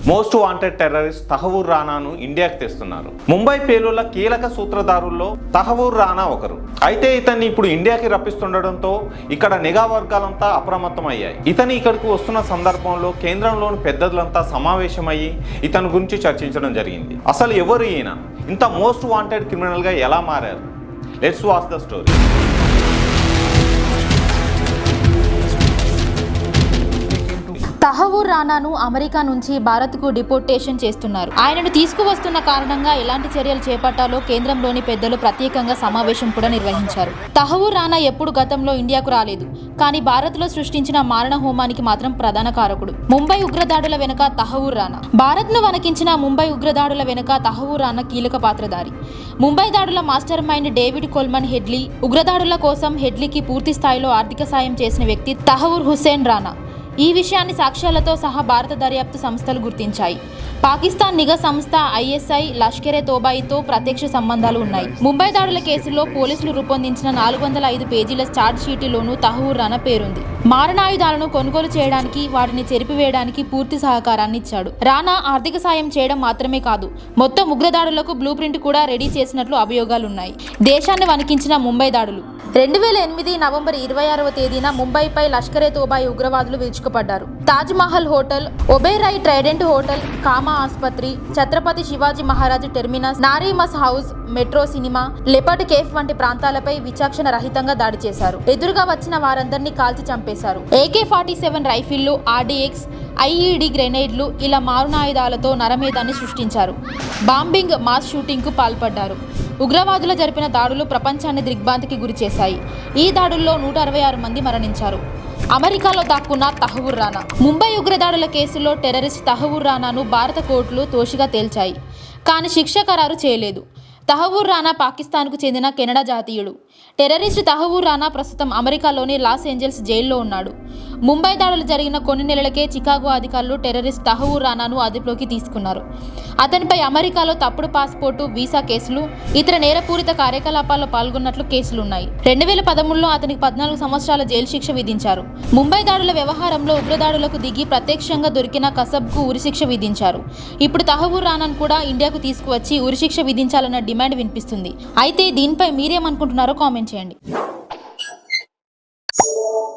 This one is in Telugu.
మోస్ట్ వాంటెడ్ టెర్రరిస్ట్ తహవూర్ రానాను ఇండియాకి తెస్తున్నారు. ముంబై పేలుళ్ల కీలక సూత్రధారుల్లో తహవూర్ రానా ఒకరు. అయితే ఇతన్ని ఇప్పుడు ఇండియాకి రప్పిస్తుండటంతో ఇక్కడ నిఘా వర్గాలంతా అప్రమత్తమయ్యాయి. ఇతని ఇక్కడికి వస్తున్న సందర్భంలో కేంద్రంలోని పెద్దలంతా సమావేశమయ్యి ఇతని గురించి చర్చించడం జరిగింది. అసలు ఎవరు ఈయన? ఇంత మోస్ట్ వాంటెడ్ క్రిమినల్ గా ఎలా మారారు? Let's watch the story. Tahawwur రానాను అమెరికా నుంచి భారత్కు డిపోర్టేషన్ చేస్తున్నారు. ఆయనను తీసుకువస్తున్న కారణంగా ఎలాంటి చర్యలు చేపట్టాలో కేంద్రంలోని పెద్దలు ప్రత్యేకంగా సమావేశం కూడా నిర్వహించారు. తహవూర్ రానా ఎప్పుడు గతంలో ఇండియాకు రాలేదు, కానీ భారత్లో సృష్టించిన మారణ హోమానికి మాత్రం ప్రధాన కారకుడు. ముంబై ఉగ్రదాడుల వెనుక తహవూర్ రానా. భారత్ను వణికించిన ముంబై ఉగ్రదాడుల వెనుక తహవూర్ రానా కీలక పాత్రధారి. ముంబై దాడుల mastermind David Coleman Headley. ఉగ్రదాడుల కోసం హెడ్లీకి పూర్తి స్థాయిలో ఆర్థిక సాయం చేసిన వ్యక్తి తహవూర్ హుస్సేన్ రానా. ఈ విషయాన్ని సాక్ష్యాలతో సహా భారత దర్యాప్తు సంస్థలు గుర్తించాయి. పాకిస్తాన్ నిఘా సంస్థ ఐఎస్ఐ, లష్కరే తోబాయితో ప్రత్యక్ష సంబంధాలు ఉన్నాయి. ముంబై దాడుల కేసులో పోలీసులు రూపొందించిన 405 పేజీల ఛార్జ్ షీటులోనూ తహవూర్ రానా పేరుంది. మారణాయుధాలను కొనుగోలు చేయడానికి, వాటిని చెరిపివేయడానికి పూర్తి సహకారాన్ని ఇచ్చాడు. రానా ఆర్థిక సాయం చేయడం మాత్రమే కాదు, మొత్తం ఉగ్రదాడులకు బ్లూ ప్రింట్ కూడా రెడీ చేసినట్లు అభియోగాలున్నాయి. దేశాన్ని వణికించిన ముంబై దాడులు. 2008 నవంబర్ 26వ తేదీన ముంబైపై లష్కరే తోబాయి ఉగ్రవాదులు విరుచుకుపడ్డారు. Taj Mahal hotel, Oberoi Trident hotel, Cama ఆసుపత్రి, Chhatrapati Shivaji Maharaj terminus, Nariman house, metro cinema, leopard cafe వంటి ప్రాంతాలపై విచక్షణ రహితంగా దాడి చేశారు. ఎదురుగా వచ్చిన వారందరినీ కాల్చి చంపేశారు. AK-47 రైఫిళ్లు, RDX, IED గ్రెనేడ్లు, ఇలా మారణాయుధాలతో నరమేధాన్ని సృష్టించారు. బాంబింగ్, మాస్ షూటింగ్కు పాల్పడ్డారు. ఉగ్రవాదుల జరిపిన దాడులు ప్రపంచాన్ని దిగ్భ్రాంతికి గురి చేశాయి. ఈ దాడుల్లో 166 మంది మరణించారు. అమెరికాలో దాక్కున్న తహవూర్ రానా. ముంబై ఉగ్రదాడుల కేసులో టెర్రరిస్ట్ తహవూర్ రానాను భారత కోర్టులు దోషిగా తేల్చాయి, కానీ శిక్ష ఖరారు చేయలేదు. తహవూర్ రానా పాకిస్తాన్కు చెందిన కెనడా జాతీయుడు. టెర్రరిస్ట్ తహవూర్ రానా ప్రస్తుతం అమెరికాలోని లాస్ ఏంజల్స్ జైల్లో ఉన్నాడు. ముంబై దాడులు జరిగిన కొన్ని నెలలకే చికాగో అధికారులు టెర్రరిస్ట్ తహవూర్ రానాను అదుపులోకి తీసుకున్నారు. అతనిపై అమెరికాలో తప్పుడు పాస్పోర్టు, వీసా కేసులు, ఇతర నేరపూరిత కార్యకలాపాల్లో పాల్గొన్నట్లు కేసులున్నాయి. 2013లో అతనికి 14 సంవత్సరాల జైలు శిక్ష విధించారు. ముంబై దాడుల వ్యవహారంలో ఉగ్రదాడులకు దిగి ప్రత్యక్షంగా దొరికిన కసబ్కు ఉరిశిక్ష విధించారు. ఇప్పుడు తహవూర్ రానాను కూడా ఇండియాకు తీసుకువచ్చి ఉరిశిక్ష విధించాలన్న డిమాండ్ వినిపిస్తుంది. అయితే దీనిపై మీరేమనుకుంటున్నారో కామెంట్ చేయండి.